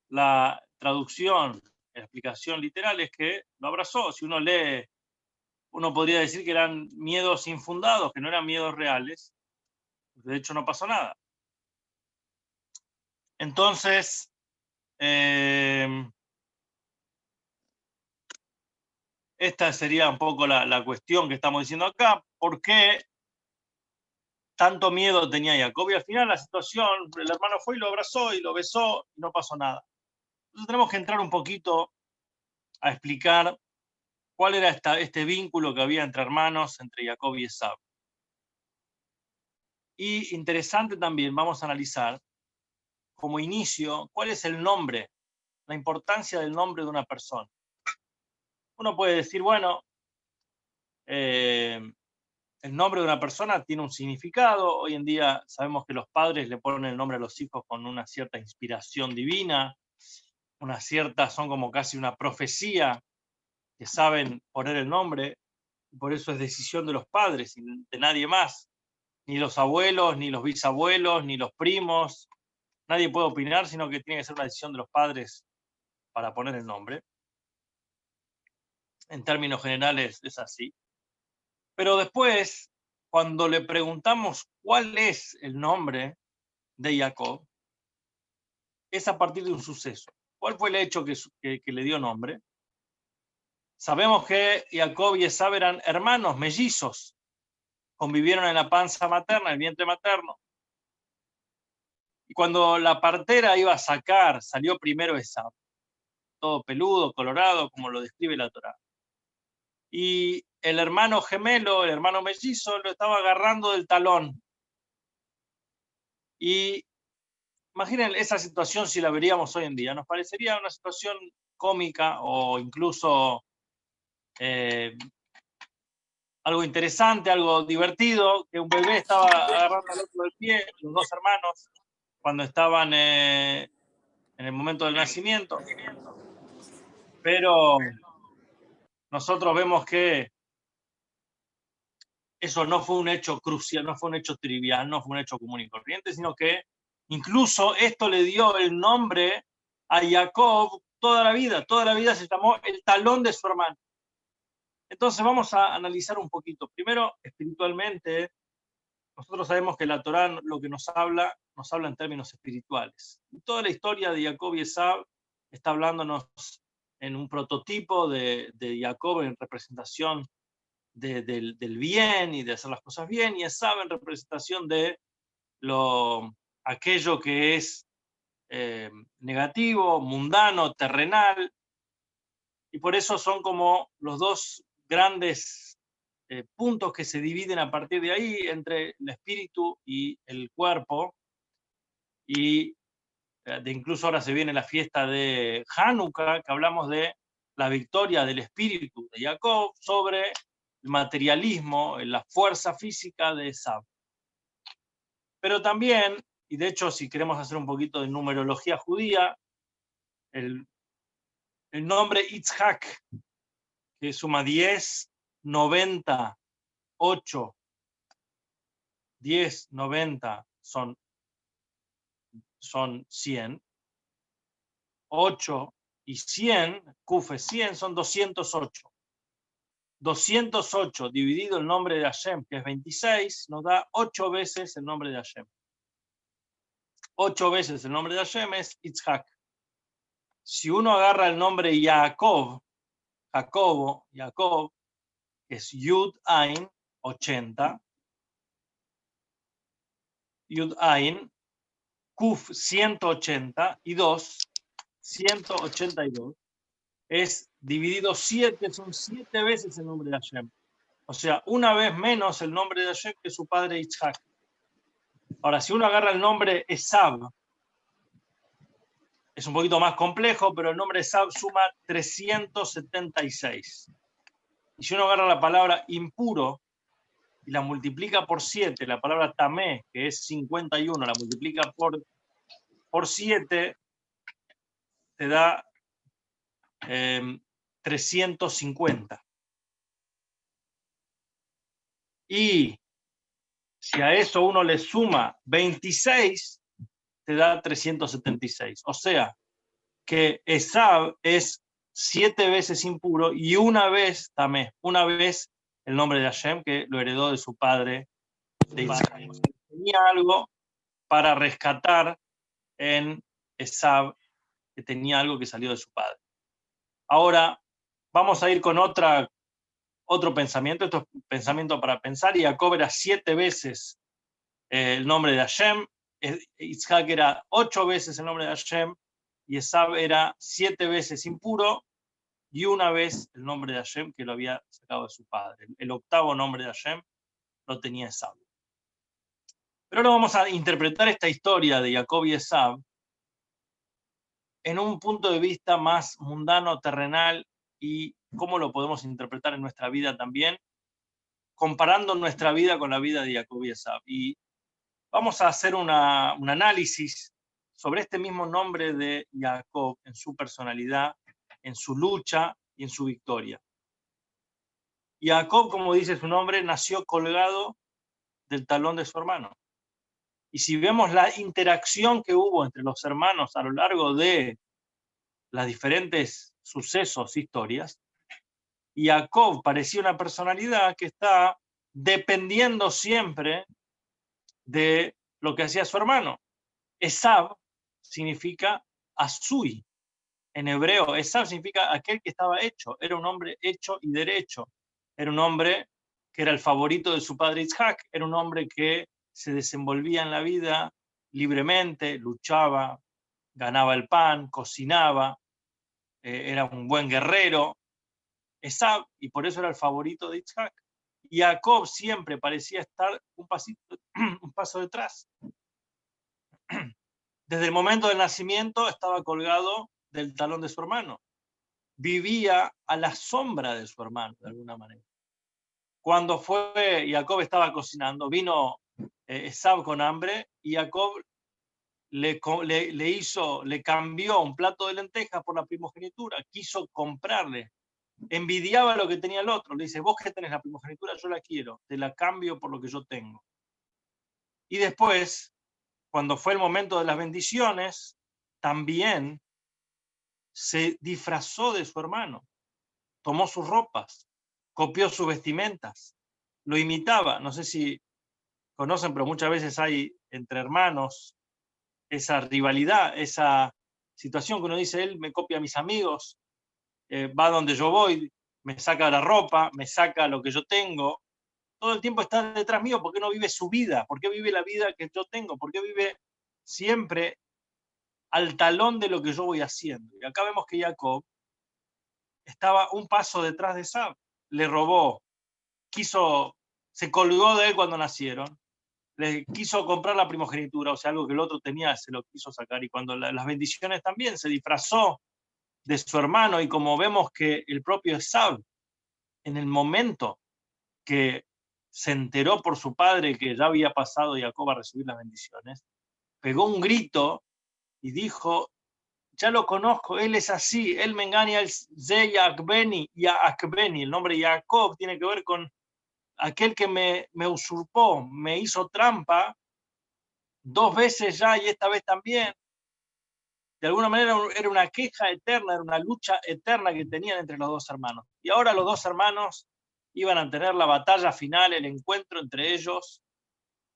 la traducción, la explicación literal es que lo abrazó. Si uno lee, uno podría decir que eran miedos infundados, que no eran miedos reales. De hecho, no pasó nada. Entonces, esta sería un poco la cuestión que estamos diciendo acá. ¿Por qué tanto miedo tenía Jacob? Y al final la situación, el hermano fue y lo abrazó y lo besó y no pasó nada. Entonces tenemos que entrar un poquito a explicar cuál era este vínculo que había entre hermanos, entre Jacob y Esaú. Y interesante también, vamos a analizar como inicio cuál es el nombre, la importancia del nombre de una persona. Uno puede decir, bueno, el nombre de una persona tiene un significado. Hoy en día sabemos que los padres le ponen el nombre a los hijos con una cierta inspiración divina, son como casi una profecía que saben poner el nombre, y por eso es decisión de los padres y de nadie más. Ni los abuelos, ni los bisabuelos, ni los primos. Nadie puede opinar, sino que tiene que ser una decisión de los padres para poner el nombre. En términos generales es así. Pero después, cuando le preguntamos cuál es el nombre de Jacob, es a partir de un suceso. ¿Cuál fue el hecho que le dio nombre? Sabemos que Jacob y Esaú eran hermanos, mellizos. Convivieron en la panza materna, en el vientre materno. Y cuando la partera iba a sacar, salió primero Esaú, todo peludo, colorado, como lo describe la Torá. Y el hermano gemelo, el hermano mellizo, lo estaba agarrando del talón. Y imaginen esa situación si la veríamos hoy en día. Nos parecería una situación cómica o incluso algo interesante, algo divertido, que un bebé estaba agarrando al otro del pie, los dos hermanos, cuando estaban en el momento del nacimiento. Pero nosotros vemos que eso no fue un hecho crucial, no fue un hecho trivial, no fue un hecho común y corriente, sino que incluso esto le dio el nombre a Jacob toda la vida se llamó el talón de su hermano. Entonces vamos a analizar un poquito. Primero, espiritualmente, nosotros sabemos que la Torá lo que nos habla en términos espirituales. Y toda la historia de Jacob y Esaú está hablándonos en un prototipo de Jacob en representación del bien y de hacer las cosas bien, y Esaú en representación de aquello que es negativo, mundano, terrenal, y por eso son como los dos grandes puntos que se dividen a partir de ahí entre el espíritu y el cuerpo. Y incluso ahora se viene la fiesta de Hanukkah, que hablamos de la victoria del espíritu de Jacob sobre el materialismo, la fuerza física de Esaú. Pero también, y de hecho si queremos hacer un poquito de numerología judía, el nombre Yitzhak, que suma 10, 90, 8, 10, 90 son 100, 8 y 100, Kufe 100 son 208. 208 dividido el nombre de Hashem, que es 26, nos da 8 veces el nombre de Hashem. 8 veces el nombre de Hashem es Yitzhak. Si uno agarra el nombre Jacob, Jacob, que es Yud Ain, 80, Yud Ain, Kuf 180 y 2, 182, es dividido 7, son 7 veces el nombre de Hashem. O sea, una vez menos el nombre de Hashem que su padre Yitzhak. Ahora, si uno agarra el nombre Esaú, es un poquito más complejo, pero el nombre Esaú suma 376. Y si uno agarra la palabra impuro y la multiplica por 7, la palabra tamé, que es 51, la multiplica por 7, te da 350. Y si a eso uno le suma 26, te da 376. O sea, que Esab es 7 veces impuro y una vez tamé, una vez el nombre de Hashem que lo heredó de su padre de Isaac. O sea, tenía algo para rescatar en Esab, que tenía algo que salió de su padre. Ahora vamos a ir con otro pensamiento. Esto es un pensamiento para pensar. Jacob era 7 veces el nombre de Hashem, Isaac era 8 veces el nombre de Hashem, y Esab era 7 veces impuro y una vez el nombre de Hashem que lo había sacado de su padre. El octavo nombre de Hashem lo tenía Esab. Pero ahora vamos a interpretar esta historia de Jacob y Esab en un punto de vista más mundano, terrenal, y cómo lo podemos interpretar en nuestra vida también, comparando nuestra vida con la vida de Jacob y Esab. Y vamos a hacer un análisis sobre este mismo nombre de Jacob en su personalidad, en su lucha y en su victoria. Jacob, como dice su nombre, nació colgado del talón de su hermano. Y si vemos la interacción que hubo entre los hermanos a lo largo de las diferentes sucesos, historias, Jacob parecía una personalidad que está dependiendo siempre de lo que hacía su hermano. Esab significa Asui. En hebreo, Esab significa aquel que estaba hecho. Era un hombre hecho y derecho. Era un hombre que era el favorito de su padre Isaac. Era un hombre que se desenvolvía en la vida libremente, luchaba, ganaba el pan, cocinaba, era un buen guerrero. Esab, y por eso era el favorito de Isaac. Y Jacob siempre parecía estar un paso detrás. Desde el momento del nacimiento estaba colgado del talón de su hermano. Vivía a la sombra de su hermano, de alguna manera. Cuando Jacob estaba cocinando, vino Esab con hambre y Jacob le cambió un plato de lentejas por la primogenitura, quiso comprarle, envidiaba lo que tenía el otro, le dice, vos que tenés la primogenitura, yo la quiero, te la cambio por lo que yo tengo. Y después, cuando fue el momento de las bendiciones, también se disfrazó de su hermano, tomó sus ropas, copió sus vestimentas, lo imitaba. No sé si conocen, pero muchas veces hay entre hermanos esa rivalidad, esa situación que uno dice, él me copia a mis amigos, va donde yo voy, me saca la ropa, me saca lo que yo tengo, todo el tiempo está detrás mío. ¿Por qué no vive su vida? ¿Por qué vive la vida que yo tengo? ¿Por qué vive siempre al talón de lo que yo voy haciendo? Y acá vemos que Jacob estaba un paso detrás de Esab, le robó, se colgó de él cuando nacieron, le quiso comprar la primogenitura, o sea, algo que el otro tenía, se lo quiso sacar, y cuando las bendiciones también, se disfrazó de su hermano, y como vemos que el propio Esab, en el momento que se enteró por su padre que ya había pasado Jacob a recibir las bendiciones, pegó un grito y dijo, ya lo conozco, él es así, él me engaña, el Zeyakbeni, Yaakbeni, el nombre Jacob tiene que ver con aquel que me usurpó, me hizo trampa 2 veces ya y esta vez también. De alguna manera era una queja eterna, era una lucha eterna que tenían entre los dos hermanos. Y ahora los dos hermanos iban a tener la batalla final, el encuentro entre ellos,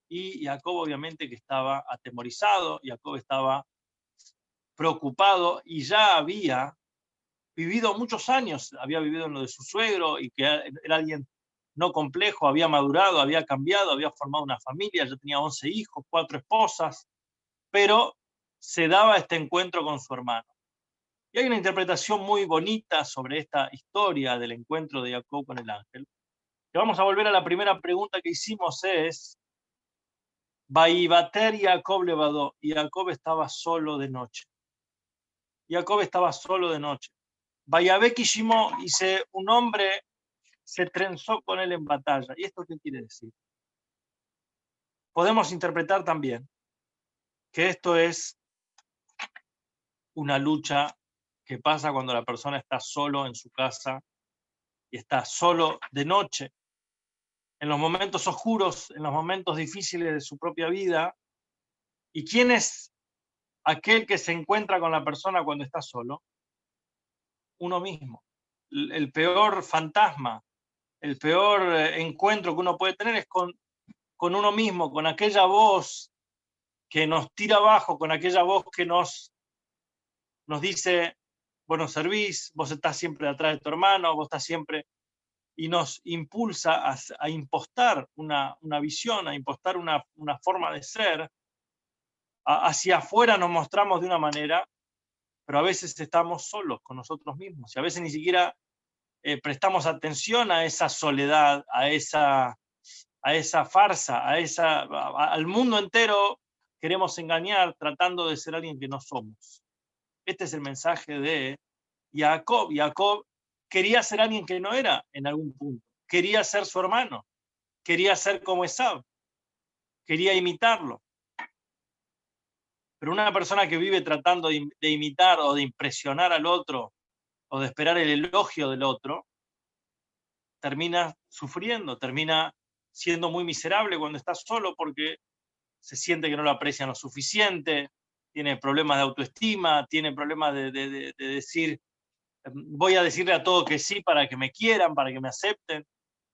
y Jacob obviamente que estaba atemorizado, Jacob estaba preocupado y ya había vivido muchos años, había vivido en lo de su suegro y que era alguien no complejo, había madurado, había cambiado, había formado una familia, ya tenía 11 hijos, 4 esposas, pero se daba este encuentro con su hermano. Y hay una interpretación muy bonita sobre esta historia del encuentro de Jacob con el ángel. Que vamos a volver a la primera pregunta que hicimos, es Vaivater Jacob levadó, y Jacob estaba solo de noche. Jacob estaba solo de noche. Vayabé Kishimo, y un hombre se trenzó con él en batalla. ¿Y esto qué quiere decir? Podemos interpretar también que esto es una lucha que pasa cuando la persona está solo en su casa y está solo de noche, en los momentos oscuros, en los momentos difíciles de su propia vida. ¿Y quiénes aquel que se encuentra con la persona cuando está solo, uno mismo. El peor fantasma, el peor encuentro que uno puede tener es con uno mismo, con aquella voz que nos tira abajo, con aquella voz que nos dice, vos no servís, vos estás siempre detrás de tu hermano, vos estás siempre, y nos impulsa a impostar una visión, a impostar una forma de ser. Hacia afuera nos mostramos de una manera, pero a veces estamos solos con nosotros mismos, y a veces ni siquiera prestamos atención a esa soledad, a esa farsa, al mundo entero queremos engañar tratando de ser alguien que no somos. Este es el mensaje de Jacob. Jacob quería ser alguien que no era en algún punto. Quería ser su hermano. Quería ser como Esaú. Quería imitarlo. Pero una persona que vive tratando de imitar o de impresionar al otro o de esperar el elogio del otro, termina sufriendo, termina siendo muy miserable cuando está solo porque se siente que no lo aprecian lo suficiente, tiene problemas de autoestima, tiene problemas de decir, voy a decirle a todo que sí para que me quieran, para que me acepten,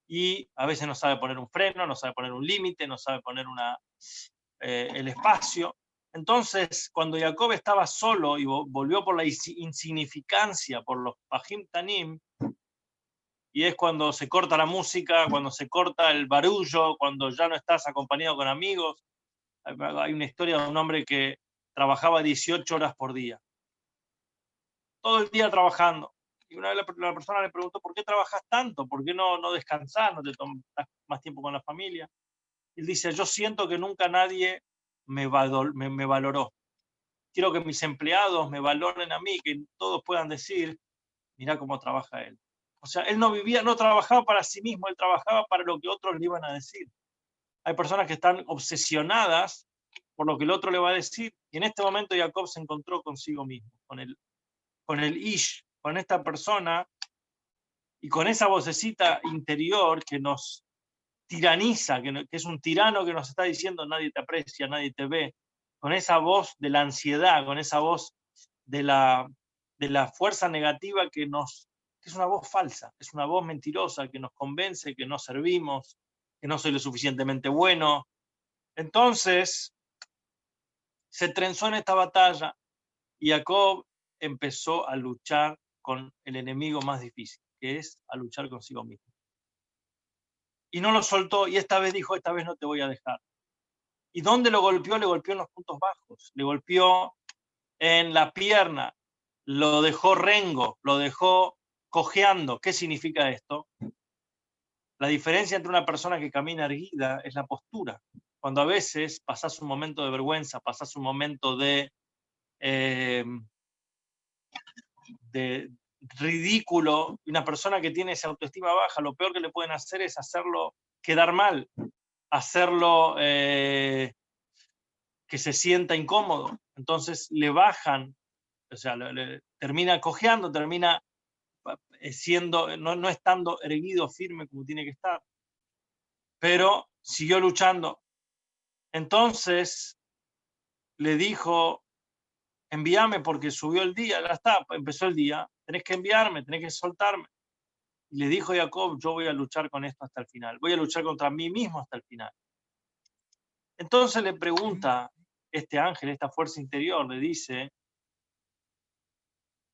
y a veces no sabe poner un freno, no sabe poner un límite, no sabe poner el espacio. Entonces, cuando Jacob estaba solo y volvió por la insignificancia, por los pajim tanim, y es cuando se corta la música, cuando se corta el barullo, cuando ya no estás acompañado con amigos. Hay una historia de un hombre que trabajaba 18 horas por día, todo el día trabajando. Y una vez la persona le preguntó, ¿por qué trabajas tanto? ¿Por qué no descansás? ¿No te tomas más tiempo con la familia? Y él dice, yo siento que nunca nadie me valoró. Quiero que mis empleados me valoren a mí, que todos puedan decir, mirá cómo trabaja él. O sea, él no trabajaba para sí mismo, él trabajaba para lo que otros le iban a decir. Hay personas que están obsesionadas por lo que el otro le va a decir. Y en este momento Jacob se encontró consigo mismo, con el Ish, con esta persona y con esa vocecita interior que nos tiraniza, que es un tirano que nos está diciendo nadie te aprecia, nadie te ve, con esa voz de la ansiedad, con esa voz de la fuerza negativa que es una voz falsa, es una voz mentirosa que nos convence que no servimos, que no soy lo suficientemente bueno. Entonces, se trenzó en esta batalla y Jacob empezó a luchar con el enemigo más difícil, que es a luchar consigo mismo. Y no lo soltó, y esta vez dijo, esta vez no te voy a dejar. ¿Y dónde lo golpeó? Le golpeó en los puntos bajos, le golpeó en la pierna, lo dejó rengo, lo dejó cojeando. ¿Qué significa esto? La diferencia entre una persona que camina erguida es la postura. Cuando a veces pasás un momento de vergüenza, pasás un momento de ridículo, una persona que tiene esa autoestima baja, lo peor que le pueden hacer es hacerlo quedar mal, hacerlo que se sienta incómodo. Entonces le bajan, o sea, termina cojeando, termina siendo, no estando erguido, firme como tiene que estar. Pero siguió luchando. Entonces le dijo, envíame porque subió el día, ya está, empezó el día, tenés que enviarme, tenés que soltarme. Y le dijo Jacob, yo voy a luchar con esto hasta el final, voy a luchar contra mí mismo hasta el final. Entonces le pregunta este ángel, esta fuerza interior, le dice,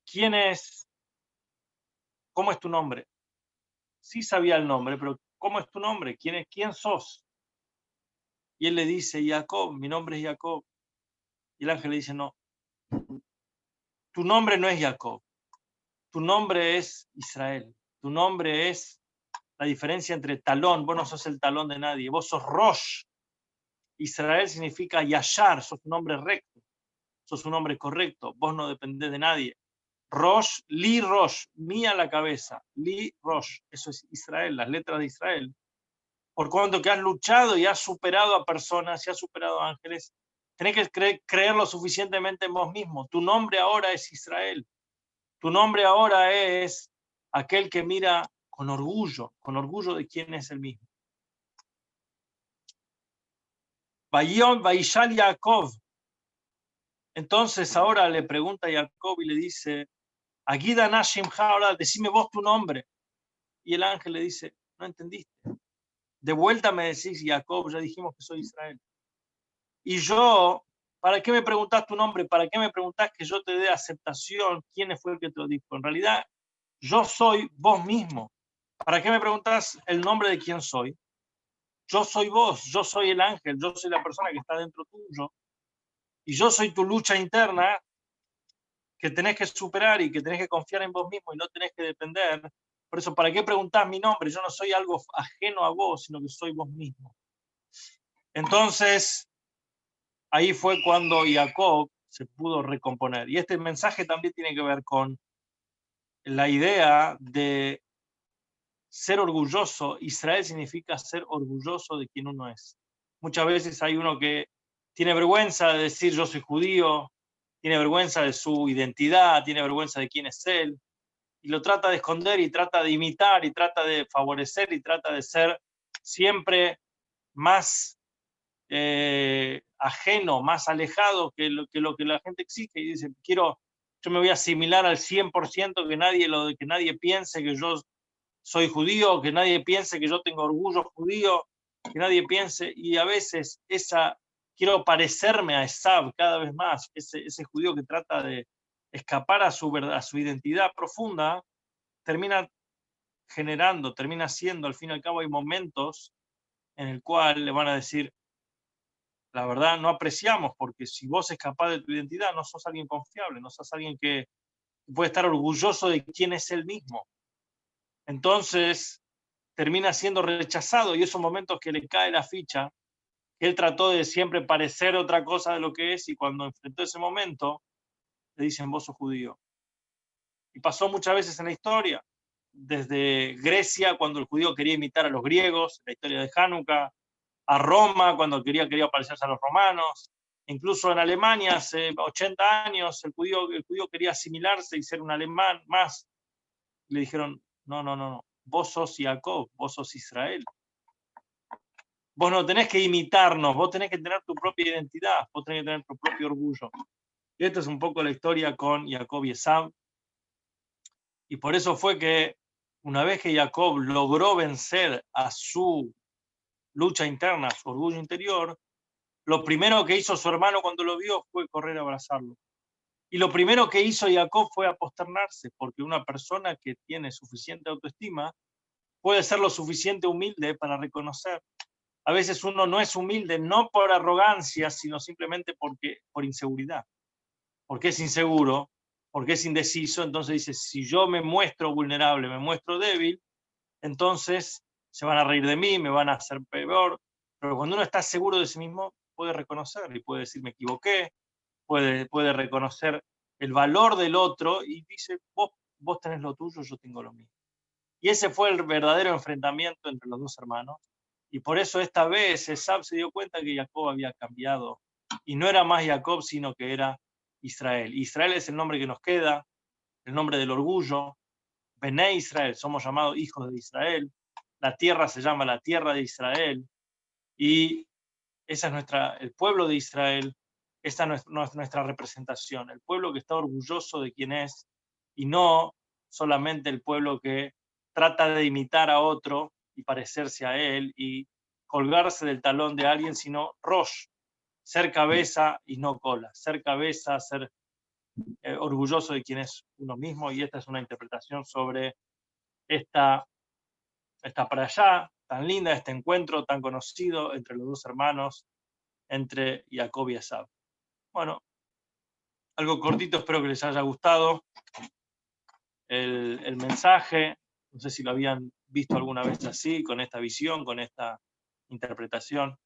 ¿quién es? ¿Cómo es tu nombre? Sí sabía el nombre, pero ¿cómo es tu nombre? ¿Quién sos? Y él le dice, Jacob, mi nombre es Jacob. Y el ángel le dice, no, tu nombre no es Jacob, tu nombre es Israel, tu nombre es la diferencia entre talón, vos no sos el talón de nadie, vos sos Rosh. Israel significa Yashar, sos un hombre recto, sos un hombre correcto, vos no dependés de nadie. Rosh, Li Rosh, mía la cabeza, Li Rosh, eso es Israel, las letras de Israel. Por cuanto que has luchado y has superado a personas y has superado a ángeles, tenés que creer lo suficientemente en vos mismo. Tu nombre ahora es Israel. Tu nombre ahora es aquel que mira con orgullo de quién es el mismo. Vaishal Yaakov, Entonces ahora le pregunta a Jacob y le dice, Agida Nashimha, ahora decime vos tu nombre. Y el ángel le dice, no entendiste. De vuelta me decís, Jacob, ya dijimos que soy Israel. Y yo, ¿para qué me preguntás tu nombre? ¿Para qué me preguntás que yo te dé aceptación? ¿Quién fue el que te lo dijo? En realidad, yo soy vos mismo. ¿Para qué me preguntás el nombre de quién soy? Yo soy vos, yo soy el ángel, yo soy la persona que está dentro tuyo. Y yo soy tu lucha interna que tenés que superar y que tenés que confiar en vos mismo y no tenés que depender. Por eso, ¿para qué preguntás mi nombre? Yo no soy algo ajeno a vos, sino que soy vos mismo. Entonces, ahí fue cuando Jacob se pudo recomponer. Y este mensaje también tiene que ver con la idea de ser orgulloso. Israel significa ser orgulloso de quien uno es. Muchas veces hay uno que tiene vergüenza de decir yo soy judío, tiene vergüenza de su identidad, tiene vergüenza de quién es él, y lo trata de esconder y trata de imitar y trata de favorecer y trata de ser siempre más ajeno, más alejado que lo que la gente exige, y dice, yo me voy a asimilar al 100%, que nadie piense que yo soy judío, que nadie piense que yo tengo orgullo judío, que nadie piense, y a veces quiero parecerme a Esab cada vez más, ese judío que trata de escapar a su identidad profunda, termina termina siendo, al fin y al cabo hay momentos en el cual le van a decir, la verdad no apreciamos, porque si vos escapás de tu identidad, no sos alguien confiable, no sos alguien que puede estar orgulloso de quién es él mismo. Entonces, termina siendo rechazado y esos momentos que le cae la ficha, él trató de siempre parecer otra cosa de lo que es y cuando enfrentó ese momento, le dicen, vos sos judío. Y pasó muchas veces en la historia, desde Grecia, cuando el judío quería imitar a los griegos, la historia de Hanukkah, a Roma, cuando quería parecerse a los romanos, incluso en Alemania, hace 80 años, el judío quería asimilarse y ser un alemán más. Le dijeron, no, vos sos Jacob, vos sos Israel. Vos no tenés que imitarnos, vos tenés que tener tu propia identidad, vos tenés que tener tu propio orgullo. Y esta es un poco la historia con Jacob y Esab. Y por eso fue que una vez que Jacob logró vencer a su lucha interna, a su orgullo interior, lo primero que hizo su hermano cuando lo vio fue correr a abrazarlo. Y lo primero que hizo Jacob fue aposternarse, porque una persona que tiene suficiente autoestima puede ser lo suficiente humilde para reconocer. A veces uno no es humilde, no por arrogancia, sino simplemente por inseguridad. Porque es inseguro, porque es indeciso, entonces dice, si yo me muestro vulnerable, me muestro débil, entonces se van a reír de mí, me van a hacer peor. Pero cuando uno está seguro de sí mismo, puede reconocer y puede decir, me equivoqué, puede reconocer el valor del otro y dice, vos tenés lo tuyo, yo tengo lo mío. Y ese fue el verdadero enfrentamiento entre los dos hermanos. Y por eso esta vez Esab se dio cuenta que Jacob había cambiado. Y no era más Jacob, sino que era Israel. Israel es el nombre que nos queda, el nombre del orgullo. Bené Israel, somos llamados hijos de Israel. La tierra se llama la tierra de Israel. Y esa es el pueblo de Israel. Esta es nuestra representación. El pueblo que está orgulloso de quién es y no solamente el pueblo que trata de imitar a otro y parecerse a él y colgarse del talón de alguien, sino Rosh, ser cabeza y no cola, ser cabeza, ser orgulloso de quién es uno mismo. Y esta es una interpretación sobre esta para allá tan linda, este encuentro tan conocido entre los dos hermanos, entre Jacob y Esab. Bueno, algo cortito, espero que les haya gustado el mensaje. No sé si lo habían visto alguna vez así, con esta visión, con esta interpretación.